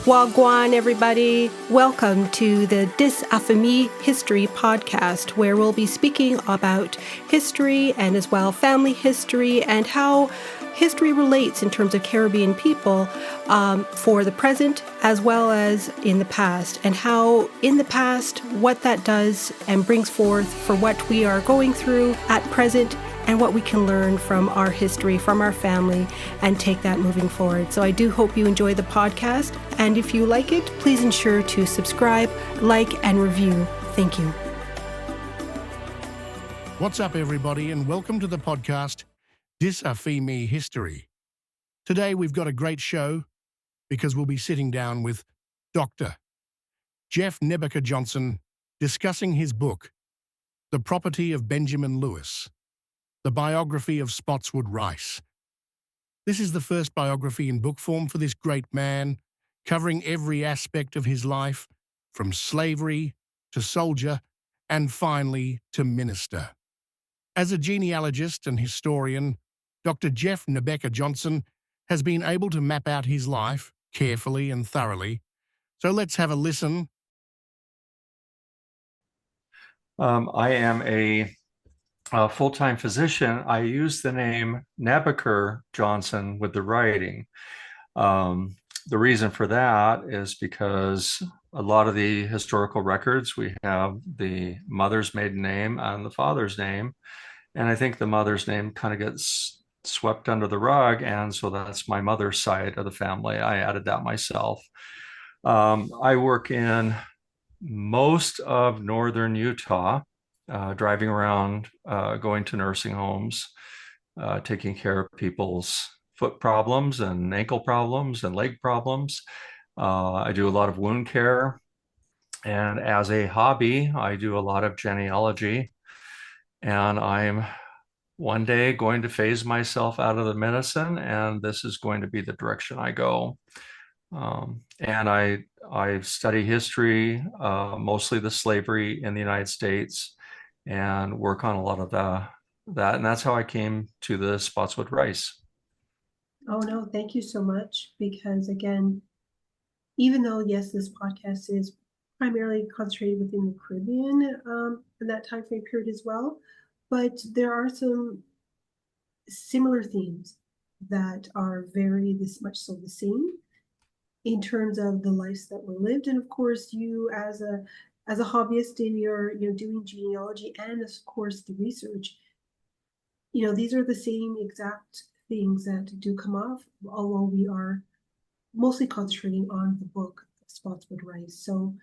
Wagwan, everybody. Welcome to the Dis Affamie History podcast, where we'll be speaking about history and as well family history and how history relates in terms of Caribbean people for the present as well as in the past, and how in the past what that does and brings forth for what we are going through at present and what we can learn from our history, from our family, and take that moving forward. So I do hope you enjoy the podcast. And if you like it, please ensure to subscribe, like, and review. Thank you. What's up, everybody, and welcome to the podcast, Dis Affamie History. Today we've got a great show because we'll be sitting down with Dr. Jeff Nebecker-Johnson discussing his book, The Property of Benjamin Lewis, the biography of Spottswood Rice. This is the first biography in book form for this great man, covering every aspect of his life, from slavery to soldier, and finally to minister. As a genealogist and historian, Dr. Jeff Nebecker-Johnson has been able to map out his life carefully and thoroughly. So let's have a listen. I am a full-time physician. I use the name Nebecker-Johnson with the writing. The reason for that is because a lot of the historical records, we have the mother's maiden name and the father's name. And I think the mother's name kind of gets swept under the rug. And so that's my mother's side of the family. I added that myself. I work in most of northern Utah, driving around, going to nursing homes, taking care of people's foot problems and ankle problems and leg problems. I do a lot of wound care. And as a hobby, I do a lot of genealogy. And I'm one day going to phase myself out of the medicine, and this is going to be the direction I go. And I study history, mostly the slavery in the United States, and work on a lot of that. And that's how I came to the Spotswood Rice. Oh, no, thank you so much. Because again, even though, yes, this podcast is primarily concentrated within the Caribbean in that time frame period as well, but there are some similar themes that are very much so the same in terms of the lives that were lived. And of course, you as a hobbyist in your doing genealogy and of course the research, these are the same exact things that do come off, although we are mostly concentrating on the book Spotswood Rice. So,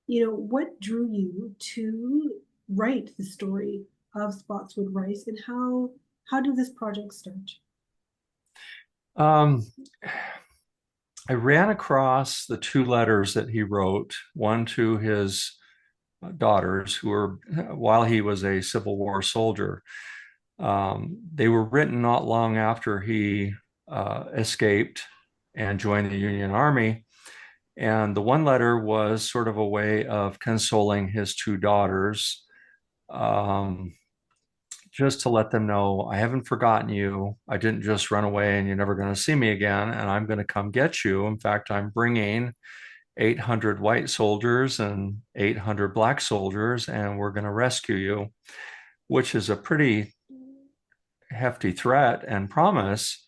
what drew you to write the story of Spotswood Rice, and how did this project start? I ran across the two letters that he wrote, one to his daughters who were, while he was a Civil War soldier. They were written not long after he escaped and joined the Union Army. And the one letter was sort of a way of consoling his two daughters, just to let them know, I haven't forgotten you. I didn't just run away and you're never going to see me again, and I'm going to come get you. In fact, I'm bringing 800 white soldiers and 800 black soldiers, and we're going to rescue you, which is a pretty hefty threat and promise.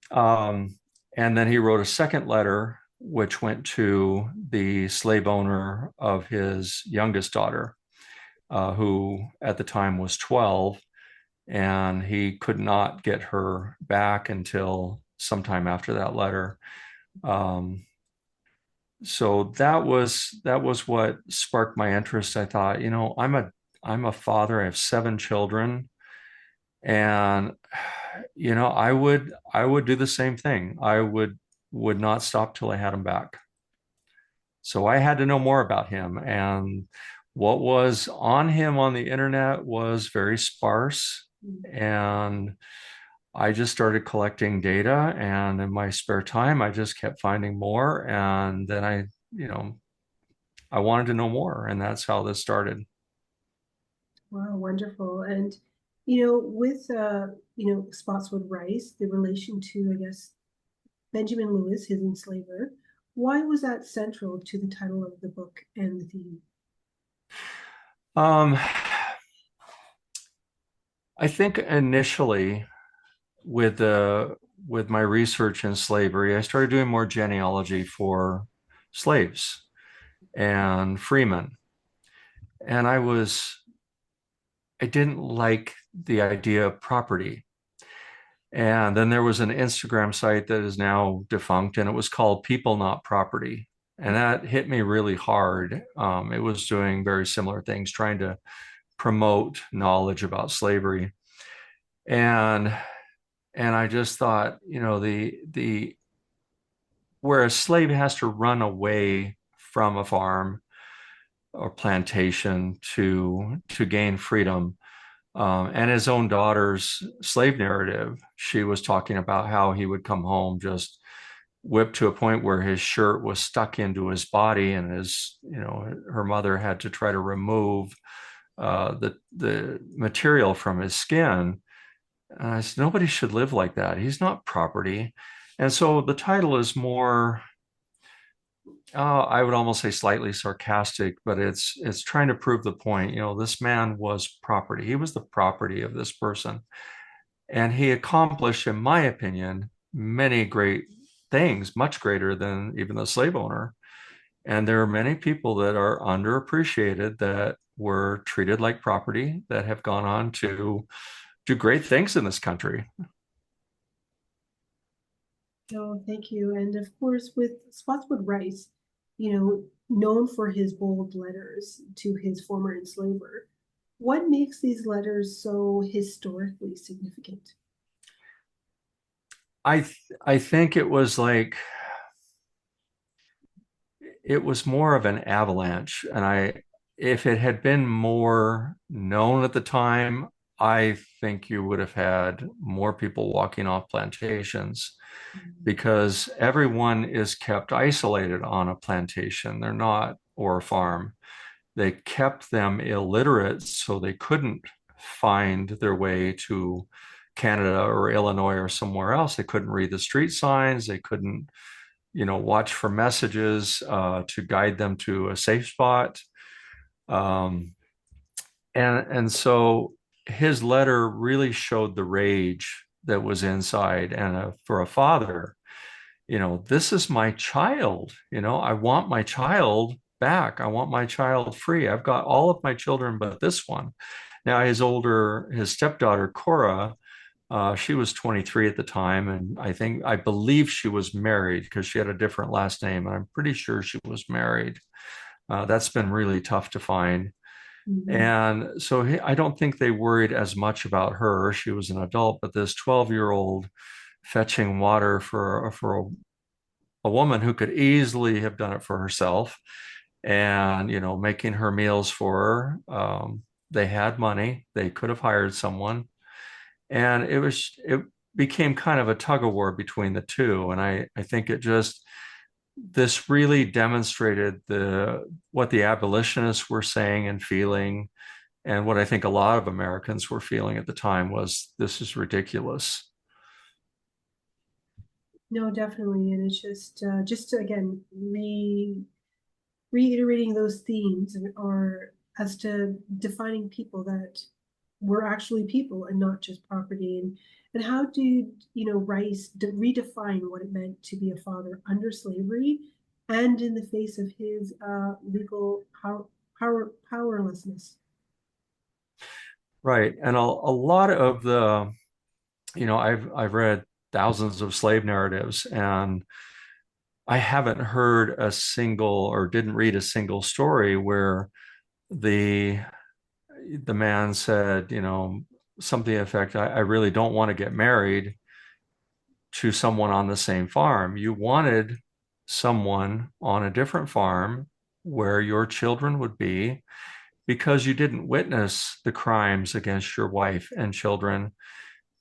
And then he wrote a second letter, which went to the slave owner of his youngest daughter, who at the time was 12, and he could not get her back until sometime after that letter. So that was what sparked my interest. I thought, I'm a father. I have 7 children, and I would do the same thing. I would not stop till I had him back. So I had to know more about him, and what was on him on the internet was very sparse. And I just started collecting data, and in my spare time, I just kept finding more. And then I wanted to know more, and that's how this started. Wow, wonderful. And with Spotswood Rice, the relation to, I guess, Benjamin Lewis, his enslaver, Why was that central to the title of the book and the theme? Um, I think initially with with my research in slavery, I started doing more genealogy for slaves and freemen. And I didn't like the idea of property. And then there was an Instagram site that is now defunct, and it was called People Not Property. And that hit me really hard. It was doing very similar things, trying to promote knowledge about slavery. And I just thought, the where a slave has to run away from a farm or plantation to gain freedom. And his own daughter's slave narrative, she was talking about how he would come home just whipped to a point where his shirt was stuck into his body, and her mother had to try to remove the material from his skin. And I said, nobody should live like that. He's not property. And so the title is more, I would almost say slightly sarcastic, but it's trying to prove the point. This man was property. He was the property of this person. And he accomplished, in my opinion, many great things, much greater than even the slave owner. And there are many people that are underappreciated that were treated like property that have gone on to do great things in this country. Oh, thank you. And of course, with Spotswood Rice, known for his bold letters to his former enslaver, what makes these letters so historically significant? I think it was more of an avalanche. And if it had been more known at the time, I think you would have had more people walking off plantations, because everyone is kept isolated on a plantation. They're not, or a farm. They kept them illiterate so they couldn't find their way to Canada or Illinois or somewhere else. They couldn't read the street signs. They couldn't, watch for messages to guide them to a safe spot. Um, and so his letter really showed the rage that was inside. And for a father, this is my child. I want my child back. I want my child free. I've got all of my children, but this one. Now, his stepdaughter, Cora, she was 23 at the time. And I believe she was married because she had a different last name. And I'm pretty sure she was married. That's been really tough to find. Mhm. And so I don't think they worried as much about her. She was an adult, but this 12-year-old fetching water for a woman who could easily have done it for herself, and making her meals for her. They had money. They could have hired someone, and it became kind of a tug of war between the two. And I think this really demonstrated what the abolitionists were saying and feeling, and what I think a lot of Americans were feeling at the time was, this is ridiculous. No, definitely. And it's just again, reiterating those themes or as to defining people that were actually people and not just property. And how did, Rice redefine what it meant to be a father under slavery and in the face of his legal powerlessness? Right. And a lot of I've read thousands of slave narratives, and I haven't heard a single, or didn't read a single story where the man said, something to the effect, I really don't want to get married to someone on the same farm. You wanted someone on a different farm where your children would be, because you didn't witness the crimes against your wife and children,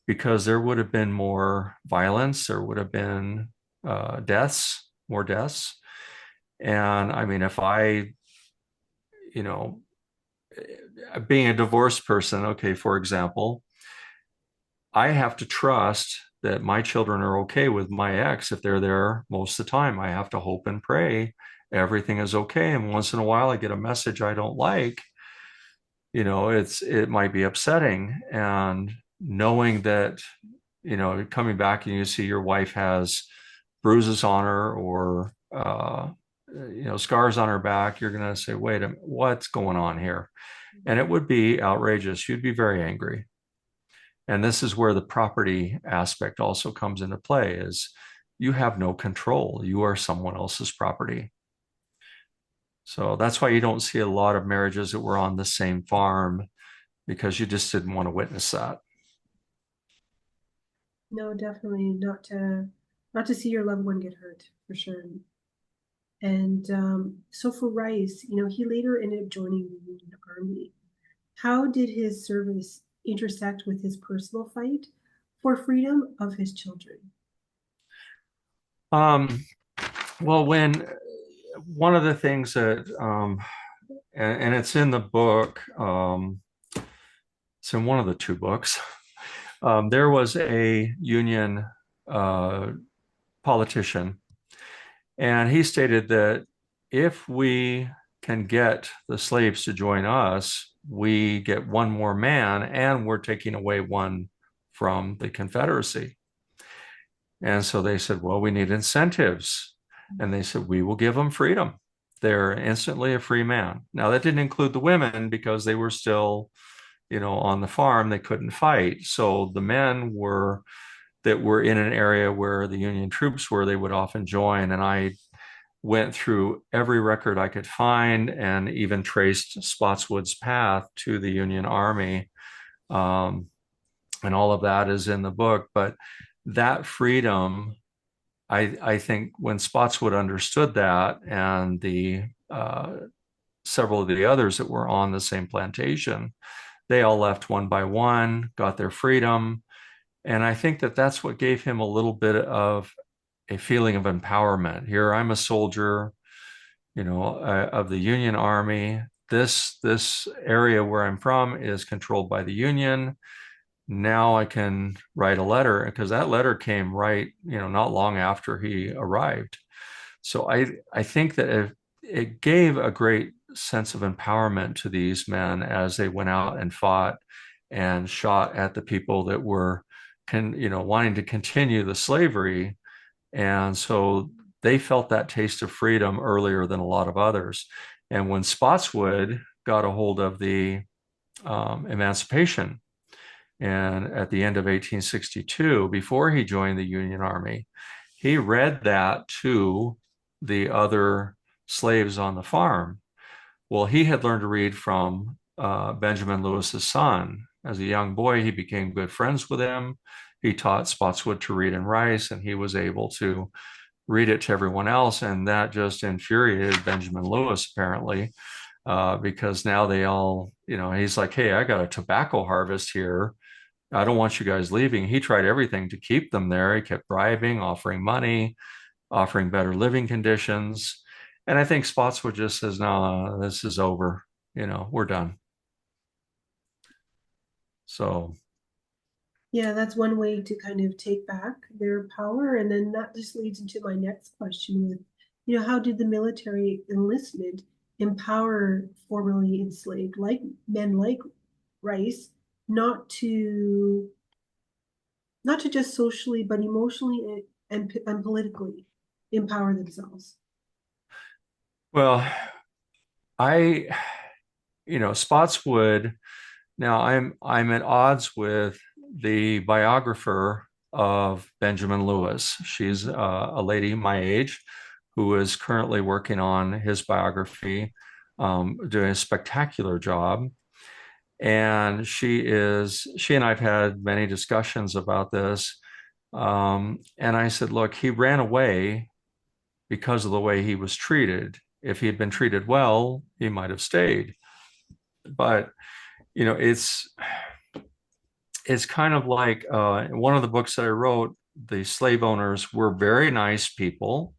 because there would have been more violence, there would have been more deaths. And I mean, if you know, being a divorced person, okay, for example, I have to trust that my children are okay with my ex if they're there most of the time. I have to hope and pray everything is okay. And once in a while, I get a message I don't like. It might be upsetting. And knowing that, coming back and you see your wife has bruises on her or scars on her back, you're going to say, wait a minute, what's going on here? And it would be outrageous. You'd be very angry. And this is where the property aspect also comes into play, is you have no control. You are someone else's property. So that's why you don't see a lot of marriages that were on the same farm, because you just didn't want to witness that. No, definitely not to see your loved one get hurt, for sure. And so for Rice, he later ended up joining the Union Army. How did his service intersect with his personal fight for freedom of his children? Well, when one of the things that, and it's in the book, it's in one of the two books, there was a Union politician, and he stated that if we can get the slaves to join us, we get one more man, and we're taking away one from the Confederacy. And so they said, well, we need incentives. And they said, we will give them freedom. They're instantly a free man. Now, that didn't include the women because they were still, on the farm. They couldn't fight. So the men that were in an area where the Union troops were, they would often join. And I went through every record I could find and even traced Spotswood's path to the Union Army. And all of that is in the book. But that freedom, I think when Spotswood understood that, and the several of the others that were on the same plantation, they all left one by one, got their freedom. And I think that that's what gave him a little bit of a feeling of empowerment. Here, I'm a soldier, of the Union Army. This area where I'm from is controlled by the Union. Now I can write a letter, because that letter came right, not long after he arrived. So I think that it gave a great sense of empowerment to these men as they went out and fought and shot at the people that were wanting to continue the slavery. And so they felt that taste of freedom earlier than a lot of others. And when Spotswood got a hold of the Emancipation, and at the end of 1862, before he joined the Union Army, he read that to the other slaves on the farm. Well, he had learned to read from Benjamin Lewis's son. As a young boy, he became good friends with him. He taught Spotswood to read and write, and he was able to read it to everyone else. And that just infuriated Benjamin Lewis, apparently, because now they all, he's like, hey, I got a tobacco harvest here. I don't want you guys leaving. He tried everything to keep them there. He kept bribing, offering money, offering better living conditions. And I think Spotswood just says, no, this is over. We're done. So. Yeah, that's one way to kind of take back their power. And then that just leads into my next question with, how did the military enlistment empower formerly enslaved men like Rice not to just socially, but emotionally and politically empower themselves? Well, Spotswood, now I'm at odds with the biographer of Benjamin Lewis. She's a lady my age who is currently working on his biography, doing a spectacular job. And she and I've had many discussions about this. And I said, look, he ran away because of the way he was treated. If he had been treated well, he might have stayed. But, it's kind of like one of the books that I wrote, the slave owners were very nice people,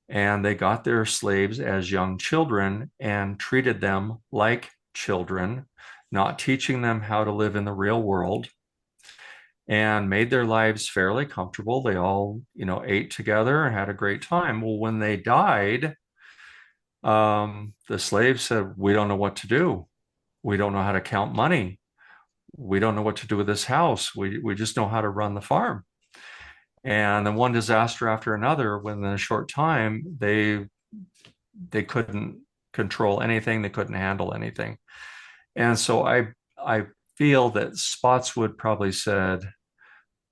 and they got their slaves as young children and treated them like children, not teaching them how to live in the real world. and made their lives fairly comfortable. They all, ate together and had a great time. Well, when they died, the slaves said, "We don't know what to do. We don't know how to count money. We don't know what to do with this house. We just know how to run the farm." And then one disaster after another, within a short time, they couldn't control anything. They couldn't handle anything. And so I feel that Spotswood probably said,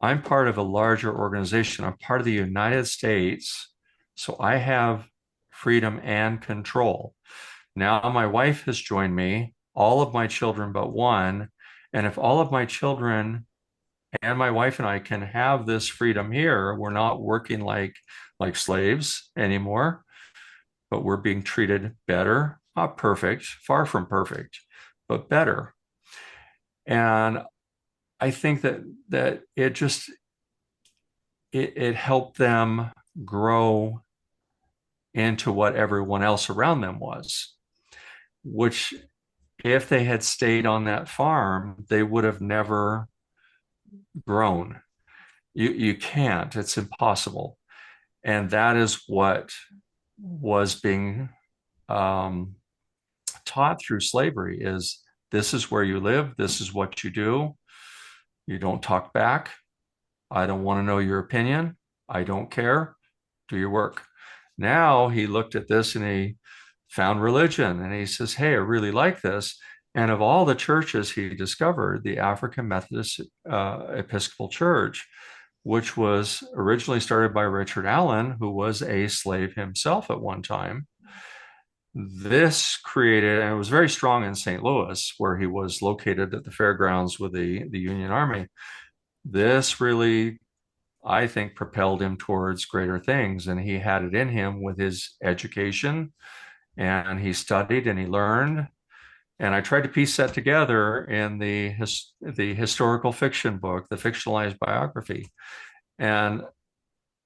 "I'm part of a larger organization. I'm part of the United States. So I have freedom and control. Now my wife has joined me, all of my children but one. And if all of my children and my wife and I can have this freedom here, we're not working like slaves anymore, but we're being treated better, not perfect, far from perfect, but better." And I think that it helped them grow into what everyone else around them was, which if they had stayed on that farm, they would have never grown. You can't, it's impossible. And that is what was being taught through slavery is this is where you live, this is what you do. You don't talk back. I don't want to know your opinion. I don't care. Do your work. Now he looked at this and he found religion and he says, "Hey, I really like this." And of all the churches he discovered, the African Methodist Episcopal Church, which was originally started by Richard Allen, who was a slave himself at one time. This created, and it was very strong in St. Louis, where he was located at the fairgrounds with the Union Army. This really, I think, propelled him towards greater things. And he had it in him with his education, and he studied and he learned. And I tried to piece that together in the historical fiction book, the fictionalized biography. And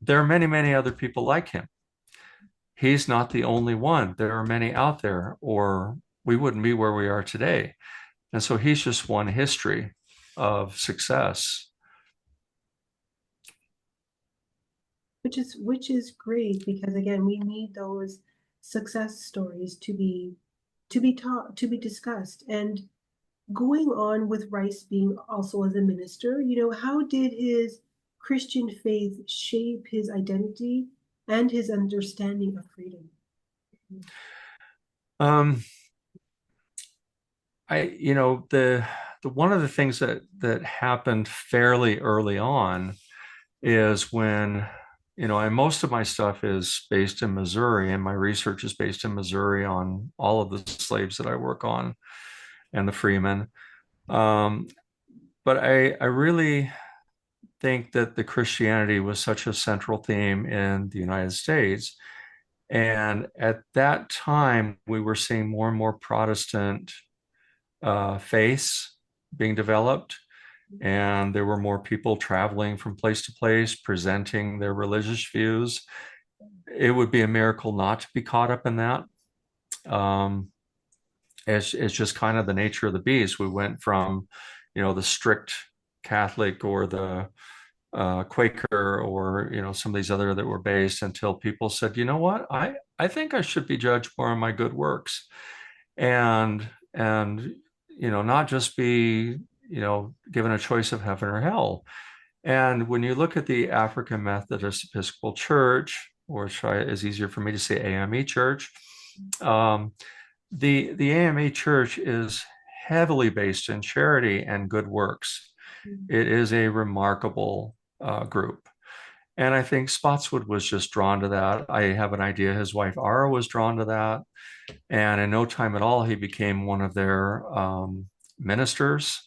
there are many, many other people like him. He's not the only one. There are many out there, or we wouldn't be where we are today. And so he's just one history of success. Which is great, because again, we need those success stories to be taught, to be discussed. And going on with Rice being also as a minister, how did his Christian faith shape his identity and his understanding of freedom? Um, the one of the things that happened fairly early on is when, and most of my stuff is based in Missouri, and my research is based in Missouri on all of the slaves that I work on and the freemen. But I really think that the Christianity was such a central theme in the United States. And at that time, we were seeing more and more Protestant faiths being developed. And there were more people traveling from place to place, presenting their religious views. It would be a miracle not to be caught up in that. It's just kind of the nature of the beast. We went from, the strict Catholic or the Quaker or, some of these other that were based, until people said, "You know what? I think I should be judged more on my good works." And not just be, given a choice of heaven or hell. And when you look at the African Methodist Episcopal Church, or is easier for me to say AME Church, the AME Church is heavily based in charity and good works. It is a remarkable group. And I think Spotswood was just drawn to that. I have an idea his wife Ara was drawn to that. And in no time at all, he became one of their ministers.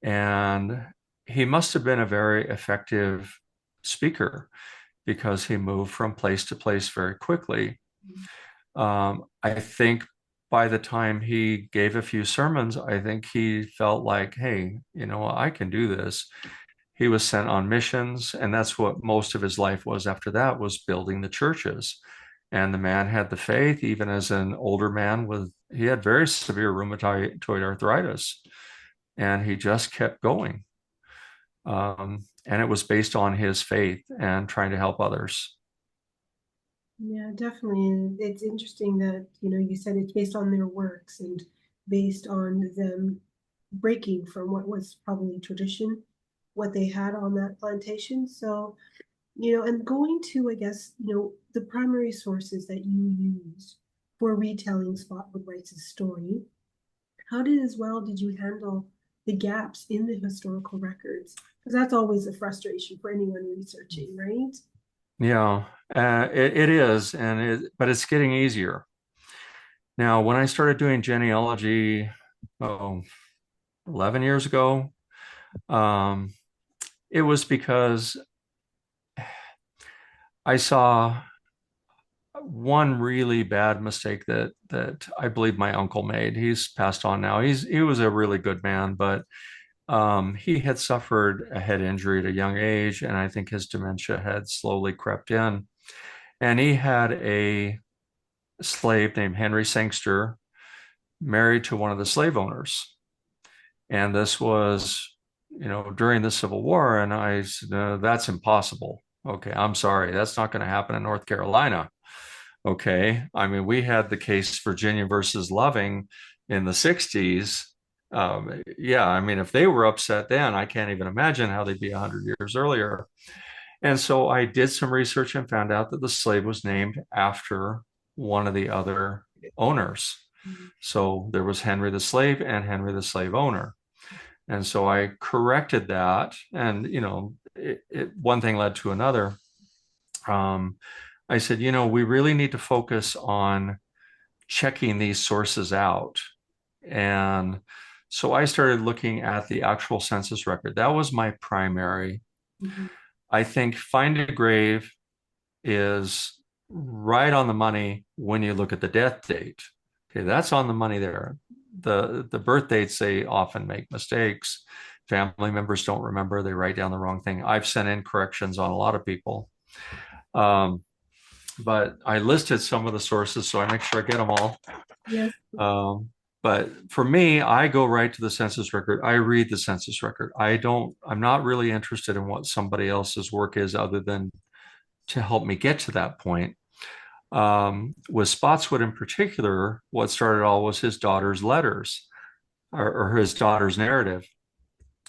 And he must have been a very effective speaker, because he moved from place to place very quickly. I think by the time he gave a few sermons, I think he felt like, "Hey, I can do this." He was sent on missions, and that's what most of his life was after that, was building the churches. And the man had the faith, even as an older man he had very severe rheumatoid arthritis, and he just kept going. And it was based on his faith and trying to help others. Yeah, definitely. And it's interesting that, you said it's based on their works and based on them breaking from what was probably tradition, what they had on that plantation. So, and going to, I guess, the primary sources that you use for retelling Spotwood Rice's story, how did you handle the gaps in the historical records? Because that's always a frustration for anyone researching, right? Yeah, it is, but it's getting easier. Now, when I started doing genealogy, oh, 11 years ago, um, it was because I saw one really bad mistake that I believe my uncle made. He's passed on now. He was a really good man, but he had suffered a head injury at a young age, and I think his dementia had slowly crept in. And he had a slave named Henry Sangster married to one of the slave owners. And this was, during the Civil War. And I said, no, that's impossible. Okay, I'm sorry. That's not going to happen in North Carolina. Okay. I mean, we had the case Virginia versus Loving in the 60s. Yeah, I mean, if they were upset then, I can't even imagine how they'd be 100 years earlier. And so I did some research and found out that the slave was named after one of the other owners. So there was Henry the slave and Henry the slave owner. And so I corrected that. And, one thing led to another. I said, we really need to focus on checking these sources out. And so I started looking at the actual census record. That was my primary. Mhm. I think Find a Grave is right on the money when you look at the death date. Okay, that's on the money there. The birth dates, they often make mistakes. Family members don't remember, they write down the wrong thing. I've sent in corrections on a lot of people. But I listed some of the sources, so I make sure I get them all. Yes. But for me, I go right to the census record. I read the census record. I'm not really interested in what somebody else's work is other than to help me get to that point. With Spotswood in particular, what started all was his daughter's letters or his daughter's narrative.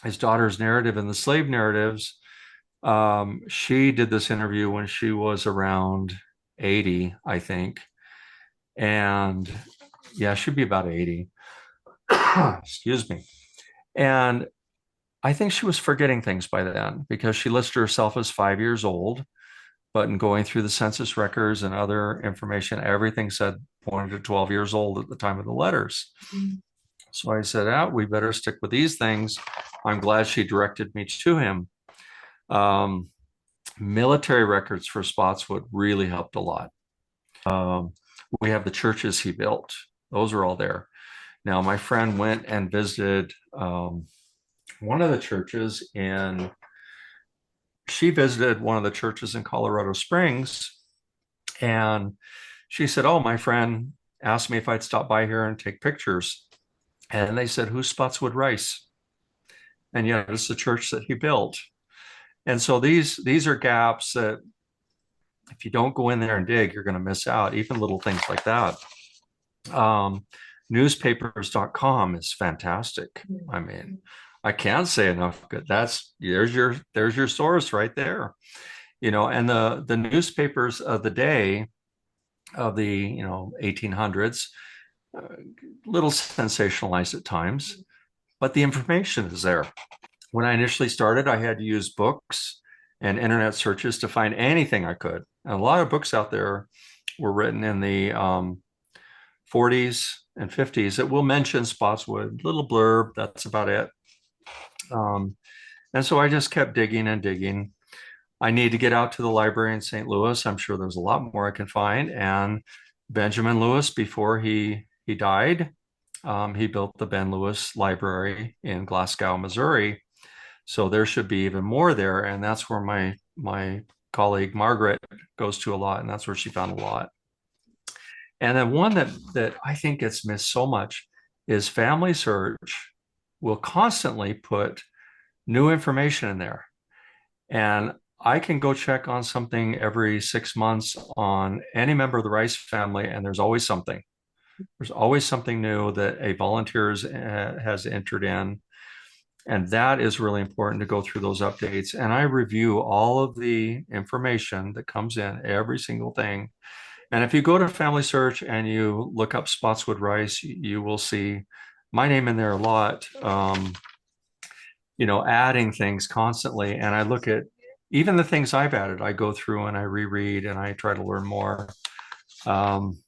His daughter's narrative and the slave narratives. She did this interview when she was around 80, I think. And yeah, she'd be about 80. Excuse me. And I think she was forgetting things by then because she listed herself as 5 years old. But in going through the census records and other information, everything said pointed to 12 years old at the time of the letters. Mhm. So I said, we better stick with these things. I'm glad she directed me to him. Military records for Spotswood really helped a lot. We have the churches he built. Those are all there. Now, my friend went and visited one of the churches she visited one of the churches in Colorado Springs. And she said, oh, my friend asked me if I'd stop by here and take pictures. And they said, who's Spotswood Rice? And yeah, it's the church that he built. And so these are gaps that if you don't go in there and dig, you're going to miss out, even little things like that. Newspapers.com is fantastic. I mean, I can't say enough good. There's your source right there. And the newspapers of the day of the 1800s, little sensationalized at times, but the information is there. When I initially started, I had to use books and internet searches to find anything I could. And a lot of books out there were written in the 40s and 50s that will mention Spotswood, little blurb, that's about it. And so I just kept digging and digging. I need to get out to the library in St. Louis. I'm sure there's a lot more I can find. And Benjamin Lewis, before he died, he built the Ben Lewis Library in Glasgow, Missouri. So there should be even more there. And that's where my colleague Margaret goes to a lot. And that's where she found a lot. And then one that I think gets missed so much is Family Search will constantly put new information in there. And I can go check on something every 6 months on any member of the Rice family, and there's always something. There's always something new that a volunteer has entered in. And that is really important to go through those updates. And I review all of the information that comes in, every single thing. And if you go to Family Search and you look up Spottswood Rice, you will see my name in there a lot, adding things constantly. And I look at even the things I've added, I go through and I reread and I try to learn more. Um,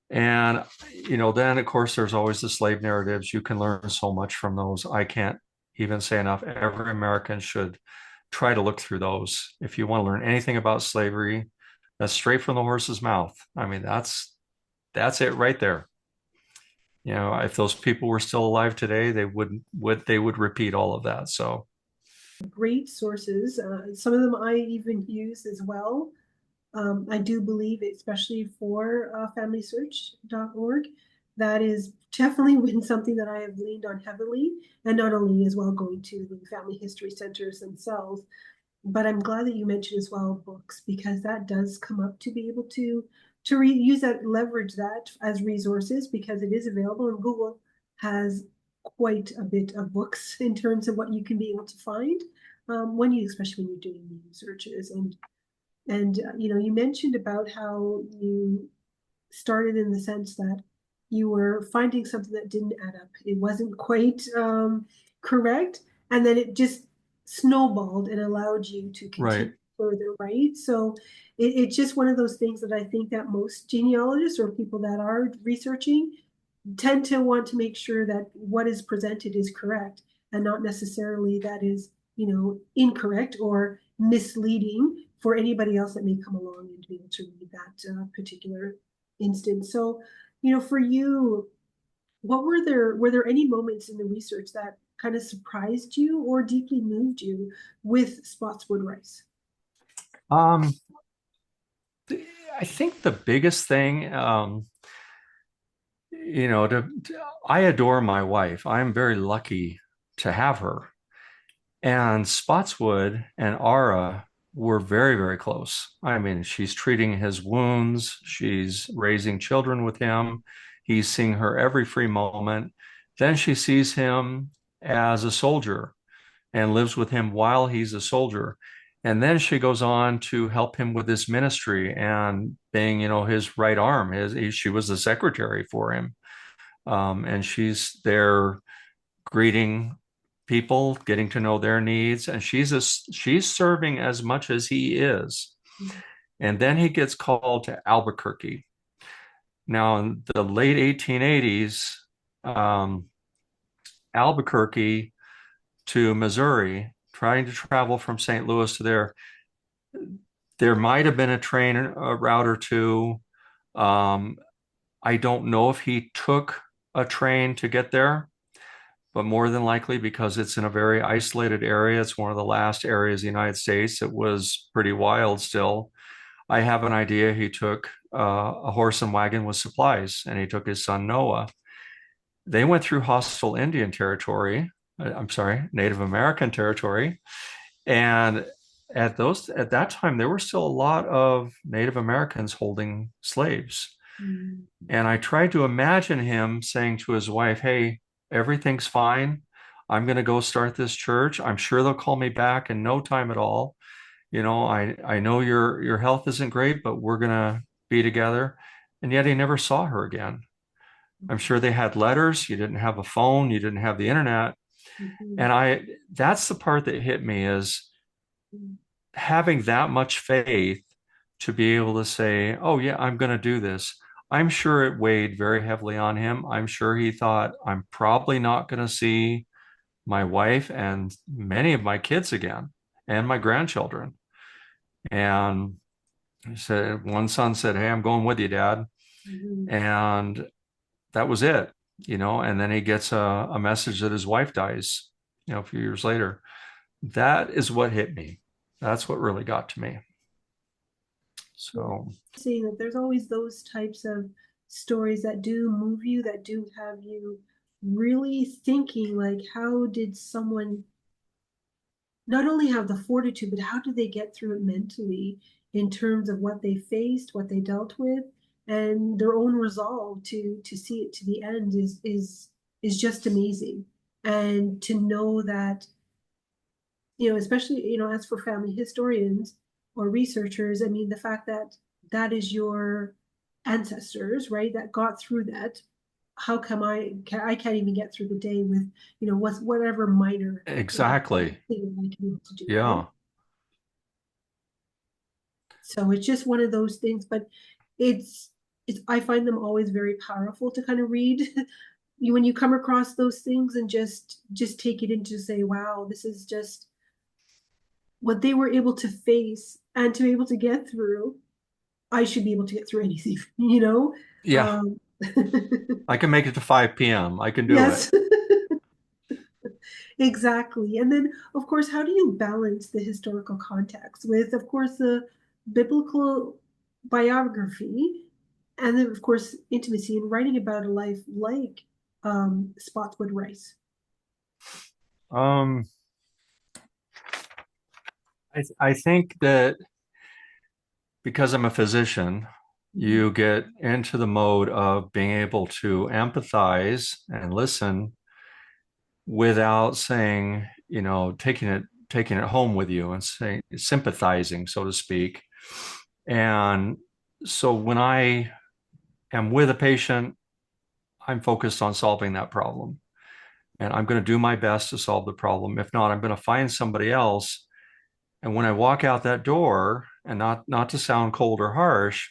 and, then of course, there's always the slave narratives. You can learn so much from those. I can't even say enough. Every American should try to look through those. If you want to learn anything about slavery, that's straight from the horse's mouth. I mean, that's it right there. If those people were still alive today, they would repeat all of that. So Great sources. Some of them I even use as well. I do believe, especially for familysearch.org, that is definitely been something that I have leaned on heavily, and not only as well going to the family history centers themselves, but I'm glad that you mentioned as well books, because that does come up to be able to use that, leverage that as resources, because it is available, and Google has quite a bit of books in terms of what you can be able to find especially when you're doing new searches. And you mentioned about how you started in the sense that you were finding something that didn't add up. It wasn't quite correct, and then it just snowballed and allowed you to continue right. further, right? So it's just one of those things that I think that most genealogists or people that are researching tend to want to make sure that what is presented is correct, and not necessarily that is, incorrect or misleading for anybody else that may come along and be able to read that particular instance. So, for you, were there any moments in the research that kind of surprised you or deeply moved you with Spotswood Rice? Um, I think the biggest thing, I adore my wife. I'm very lucky to have her. And Spotswood and Ara were very, very close. I mean, she's treating his wounds, she's raising children with him, he's seeing her every free moment. Then she sees him as a soldier and lives with him while he's a soldier. And then she goes on to help him with his ministry and being, his right arm. She was the secretary for him. And she's there greeting people, getting to know their needs, and she's serving as much as he is. And then he gets called to Albuquerque. Now, in the late 1880s, Albuquerque to Missouri, trying to travel from St. Louis to there might have been a train a route or two. I don't know if he took a train to get there, but more than likely, because it's in a very isolated area, it's one of the last areas of the United States that was pretty wild still. I have an idea he took a horse and wagon with supplies, and he took his son Noah. They went through hostile Indian territory, I'm sorry, Native American territory. And at that time, there were still a lot of Native Americans holding slaves. And I tried to imagine him saying to his wife, "Hey, everything's fine. I'm going to go start this church. I'm sure they'll call me back in no time at all. I know your health isn't great, but we're going to be together." And yet he never saw her again. I'm sure they had letters. You didn't have a phone. You didn't have the internet. And that's the part that hit me, is having that much faith to be able to say, "Oh yeah, I'm going to do this." I'm sure it weighed very heavily on him. I'm sure he thought, I'm probably not going to see my wife and many of my kids again and my grandchildren. And he said, one son said, "Hey, I'm going with you, Dad." And that was it, and then he gets a message that his wife dies, a few years later. That is what hit me. That's what really got to me. So, Seeing that there's always those types of stories that do move you, that do have you really thinking, like, how did someone not only have the fortitude, but how do they get through it mentally in terms of what they faced, what they dealt with, and their own resolve to see it to the end is just amazing. And to know that, especially, as for family historians or researchers, I mean, the fact that that is your ancestors, right, that got through that. How come I can't even get through the day with, whatever minor Exactly. thing I can be able to do, right? Yeah. So it's just one of those things, but it's I find them always very powerful to kind of read. When you come across those things and just take it into say, wow, this is just what they were able to face and to be able to get through. I should be able to get through anything, Yeah. Um, I can make it to 5 p.m. I can do it. yes, exactly. And then, of course, how do you balance the historical context with, of course, the biblical biography, and then, of course, intimacy and writing about a life like Spotswood Rice? Um, I think that because I'm a physician, Mhm. you get into the mode of being able to empathize and listen without saying, taking it home with you and saying sympathizing, so to speak. And so when I am with a patient, I'm focused on solving that problem. And I'm going to do my best to solve the problem. If not, I'm going to find somebody else. And when I walk out that door, and not to sound cold or harsh,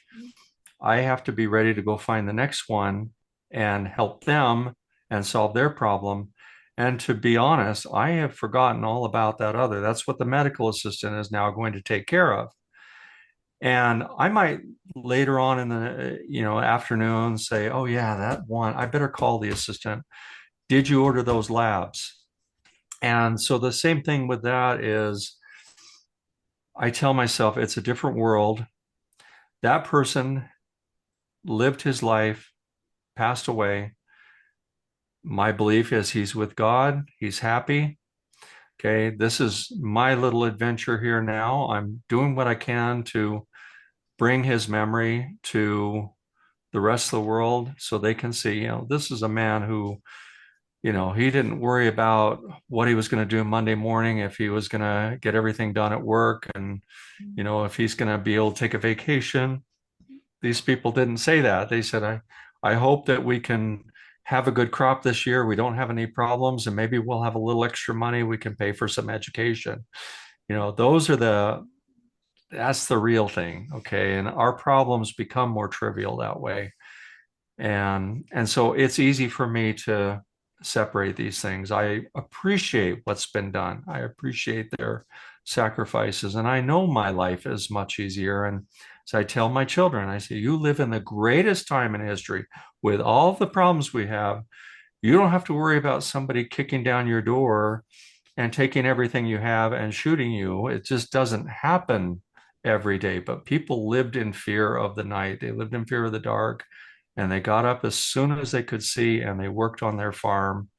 I have to be ready to go find the next one and help them and solve their problem. And to be honest, I have forgotten all about that other. That's what the medical assistant is now going to take care of. And I might later on in the afternoon say, "Oh yeah, that one. I better call the assistant. Did you order those labs?" And so the same thing with that is I tell myself it's a different world. That person lived his life, passed away. My belief is he's with God, he's happy. Okay, this is my little adventure here now. I'm doing what I can to bring his memory to the rest of the world so they can see, this is a man who, he didn't worry about what he was going to do Monday morning, if he was going to get everything done at work, and, if he's going to be able to take a vacation. These people didn't say that. They said, I hope that we can have a good crop this year. We don't have any problems, and maybe we'll have a little extra money. We can pay for some education. Those are that's the real thing. Okay. And our problems become more trivial that way. And so it's easy for me to separate these things. I appreciate what's been done. I appreciate their sacrifices, and I know my life is much easier. And so I tell my children, I say, you live in the greatest time in history with all the problems we have. You don't have to worry about somebody kicking down your door and taking everything you have and shooting you. It just doesn't happen every day. But people lived in fear of the night. They lived in fear of the dark, and they got up as soon as they could see, and they worked on their farm,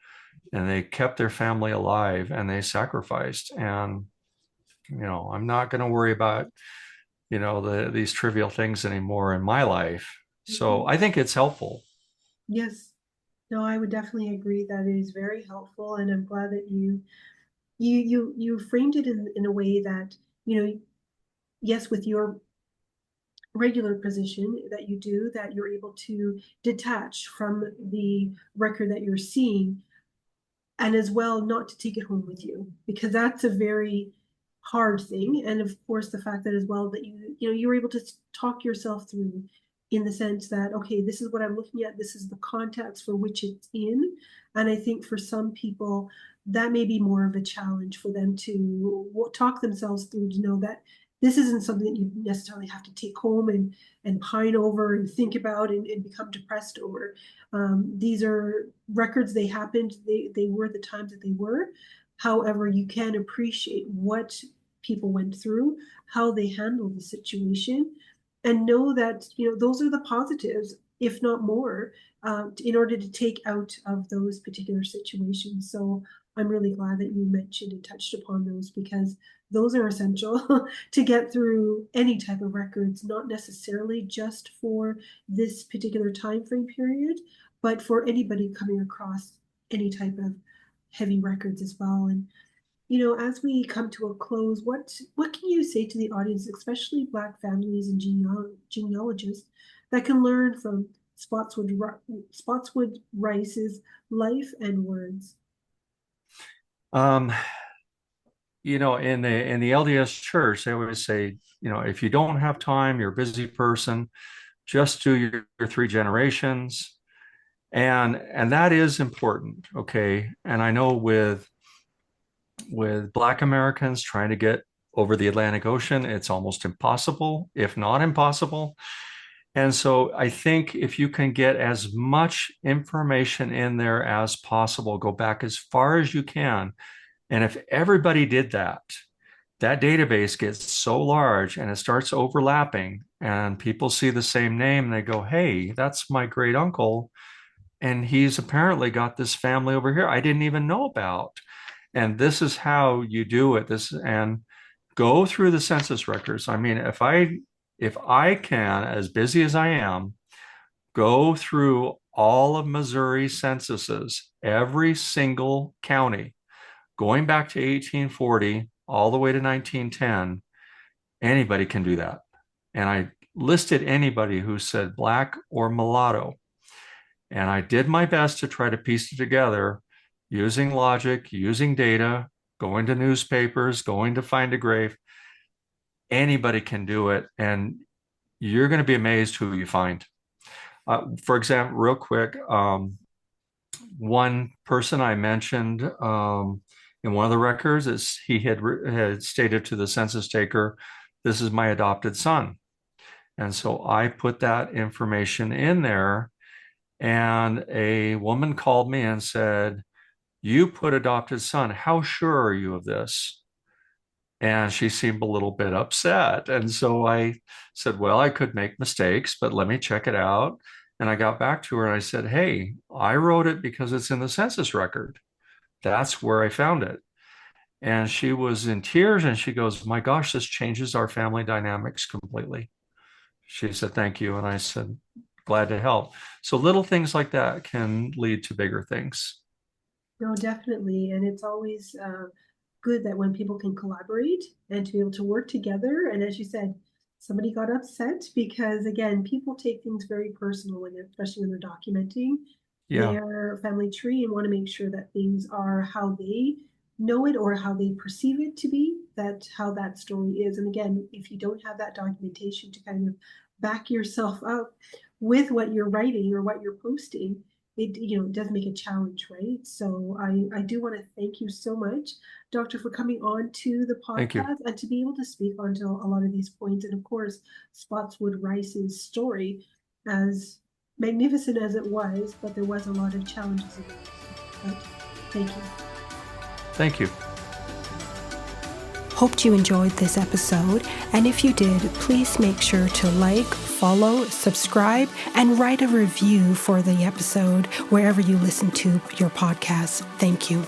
and they kept their family alive, and they sacrificed. And I'm not going to worry about these trivial things anymore in my life. So Mhm. I think it's helpful. Yes. No, I would definitely agree that it is very helpful, and I'm glad that you framed it in a way that, yes, with your regular position that you do, that you're able to detach from the record that you're seeing, and as well not to take it home with you, because that's a very hard thing. And of course the fact that as well that you were able to talk yourself through, in the sense that, okay, this is what I'm looking at, this is the context for which it's in. And I think for some people that may be more of a challenge for them to talk themselves through, to know that this isn't something that you necessarily have to take home and pine over and think about and become depressed over. These are records, they happened, they were the times that they were. However, you can appreciate what people went through, how they handled the situation, and know that, those are the positives, if not more, in order to take out of those particular situations. So I'm really glad that you mentioned and touched upon those, because those are essential to get through any type of records, not necessarily just for this particular time frame period, but for anybody coming across any type of heavy records as well. And as we come to a close, what can you say to the audience, especially Black families and genealogists, that can learn from Spotswood Rice's life and words? Um, in the LDS church, they always say, if you don't have time, you're a busy person, just do your three generations. And that is important, okay? And I know with Black Americans trying to get over the Atlantic Ocean, it's almost impossible, if not impossible. And so I think if you can get as much information in there as possible, go back as far as you can. And if everybody did that, that database gets so large and it starts overlapping, and people see the same name and they go, hey, that's my great uncle. And he's apparently got this family over here I didn't even know about. And this is how you do it. And go through the census records. I mean, if I can, as busy as I am, go through all of Missouri censuses, every single county, going back to 1840 all the way to 1910, anybody can do that. And I listed anybody who said Black or mulatto. And I did my best to try to piece it together using logic, using data, going to newspapers, going to find a grave. Anybody can do it. And you're going to be amazed who you find. For example, real quick, one person I mentioned in one of the records is he had stated to the census taker, this is my adopted son. And so I put that information in there, and a woman called me and said, you put adopted son, how sure are you of this? And she seemed a little bit upset. And so I said, well, I could make mistakes, but let me check it out. And I got back to her and I said, hey, I wrote it because it's in the census record. That's where I found it. And she was in tears and she goes, my gosh, this changes our family dynamics completely. She said, thank you. And I said, glad to help. So little things like that can lead to bigger things. No, definitely. And it's always good that when people can collaborate and to be able to work together. And as you said, somebody got upset because, again, people take things very personal especially when they're documenting their family tree, and want to make sure that things are how they know it or how they perceive it to be, how that story is. And again, if you don't have that documentation to kind of back yourself up with what you're writing or what you're posting, it does make a challenge, right? So I do want to thank you so much, Doctor, for coming on to the podcast and to be able to speak onto a lot of these points. And of course, Spotswood Rice's story, as magnificent as it was, but there was a lot of challenges in it. But thank you. Thank you. Hoped you enjoyed this episode, and if you did, please make sure to like, follow, subscribe, and write a review for the episode wherever you listen to your podcast. Thank you.